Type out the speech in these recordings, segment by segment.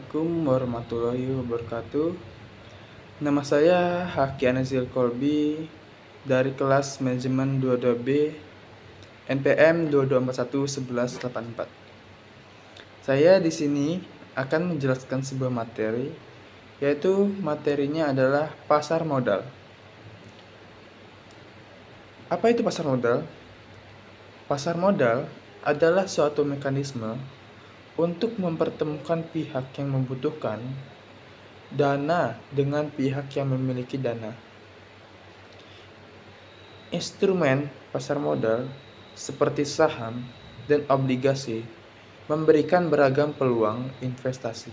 Assalamualaikum warahmatullahi wabarakatuh. Nama saya Haki Anazil Kolbi dari kelas manajemen 22B NPM 22411184. Saya di sini akan menjelaskan sebuah materi, yaitu materinya adalah pasar modal. Apa itu pasar modal? Pasar modal adalah suatu mekanisme untuk mempertemukan pihak yang membutuhkan dana dengan pihak yang memiliki dana. Instrumen pasar modal seperti saham dan obligasi memberikan beragam peluang investasi.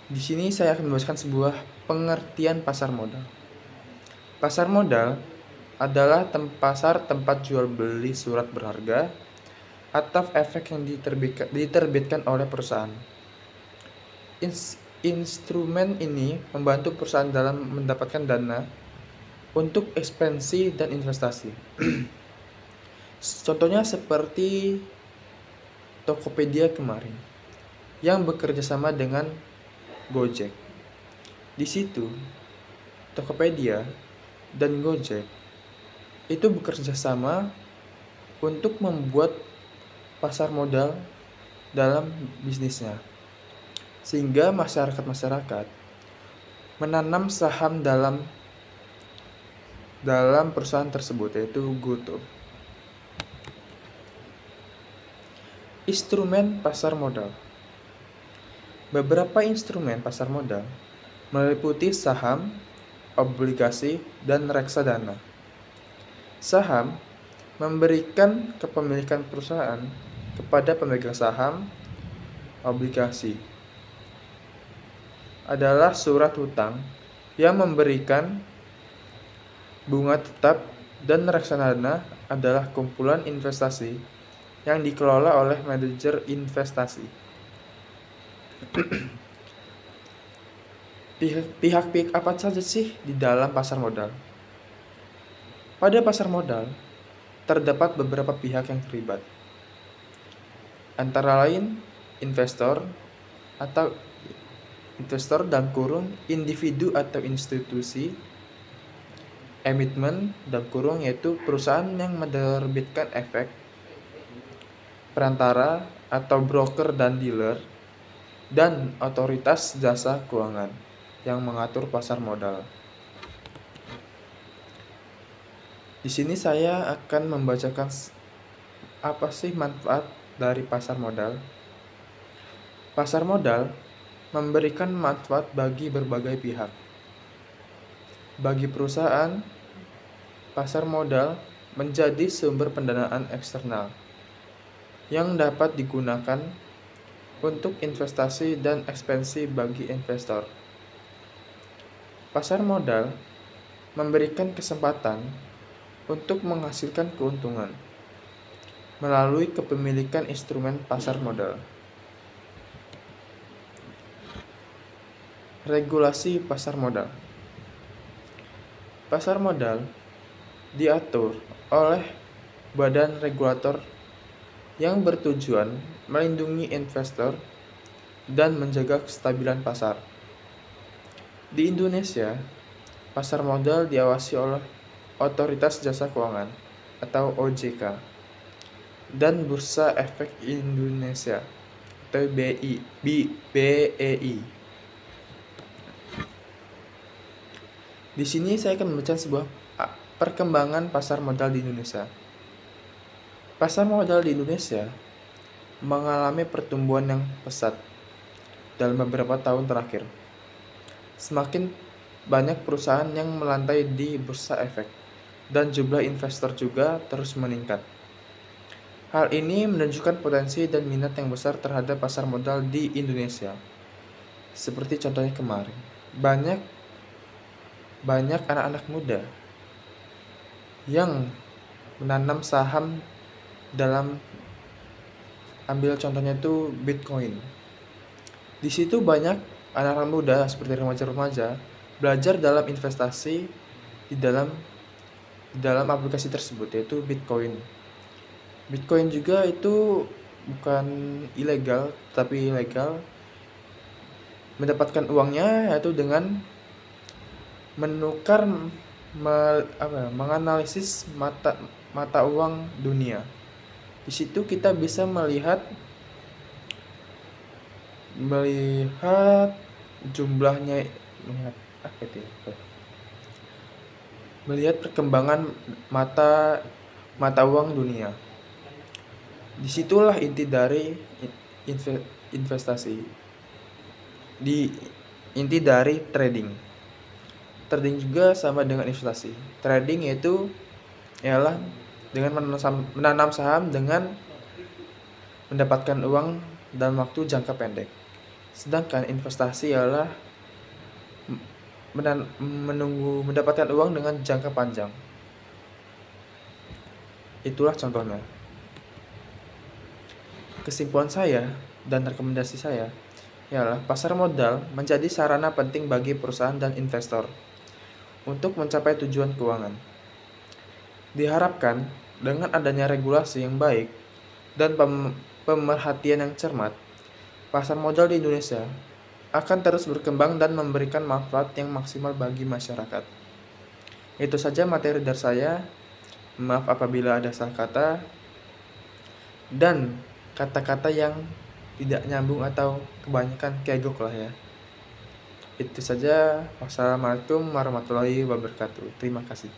Di sini saya akan membacakan sebuah pengertian pasar modal. Pasar modal adalah pasar tempat jual beli surat berharga atau efek yang diterbitkan oleh perusahaan. Instrumen ini membantu perusahaan dalam mendapatkan dana untuk ekspansi dan investasi. Contohnya seperti Tokopedia kemarin yang bekerja sama dengan Gojek. Di situ Tokopedia dan Gojek itu bekerja sama untuk membuat pasar modal dalam bisnisnya, sehingga masyarakat menanam saham dalam perusahaan tersebut, yaitu GoTo. Instrumen pasar modal. Beberapa instrumen pasar modal meliputi saham, obligasi, dan reksadana. Saham memberikan kepemilikan perusahaan kepada pemegang saham. Obligasi adalah surat hutang yang memberikan bunga tetap, dan reksadana adalah kumpulan investasi yang dikelola oleh manajer investasi. Pihak-pihak apa saja sih di dalam pasar modal? Pada pasar modal, terdapat beberapa pihak yang terlibat, antara lain investor individu atau institusi, emiten yaitu perusahaan yang menerbitkan efek, perantara atau broker dan dealer, dan otoritas jasa keuangan yang mengatur pasar modal. Di sini saya akan membacakan apa sih manfaat dari pasar modal. Pasar modal memberikan manfaat bagi berbagai pihak. Bagi perusahaan, pasar modal menjadi sumber pendanaan eksternal yang dapat digunakan untuk investasi dan ekspansi bagi investor. Pasar modal memberikan kesempatan untuk menghasilkan keuntungan melalui kepemilikan instrumen pasar modal. Regulasi pasar modal. Pasar modal diatur oleh badan regulator yang bertujuan melindungi investor dan menjaga kestabilan pasar. Di Indonesia, pasar modal diawasi oleh Otoritas Jasa Keuangan atau OJK dan Bursa Efek Indonesia atau BEI. Di sini saya akan membaca sebuah perkembangan pasar modal di Indonesia. Pasar modal di Indonesia mengalami pertumbuhan yang pesat dalam beberapa tahun terakhir. Semakin banyak perusahaan yang melantai di bursa efek, dan jumlah investor juga terus meningkat. Hal ini menunjukkan potensi dan minat yang besar terhadap pasar modal di Indonesia. Seperti contohnya kemarin, banyak anak-anak muda yang menanam saham dalam, ambil contohnya itu Bitcoin. Di situ banyak anak-anak muda seperti remaja-remaja belajar dalam investasi di dalam aplikasi tersebut, yaitu Bitcoin. Bitcoin juga itu bukan ilegal tapi legal, mendapatkan uangnya yaitu dengan menukar menganalisis mata uang dunia. Di situ kita bisa melihat jumlahnya, melihat perkembangan mata uang dunia. Disitulah inti dari investasi, inti dari trading. Trading juga sama dengan investasi. Trading yaitu ialah dengan menanam saham dengan mendapatkan uang dalam waktu jangka pendek. Sedangkan investasi ialah menunggu mendapatkan uang dengan jangka panjang. Itulah contohnya. Kesimpulan saya dan rekomendasi saya ialah pasar modal menjadi sarana penting bagi perusahaan dan investor untuk mencapai tujuan keuangan. Diharapkan dengan adanya regulasi yang baik dan pemerhatian yang cermat, pasar modal di Indonesia akan terus berkembang dan memberikan manfaat yang maksimal bagi masyarakat. Itu saja materi dari saya. Maaf apabila ada salah kata dan kata-kata yang tidak nyambung atau kebanyakan kegok lah ya. Itu saja. Wassalamualaikum warahmatullahi wabarakatuh. Terima kasih.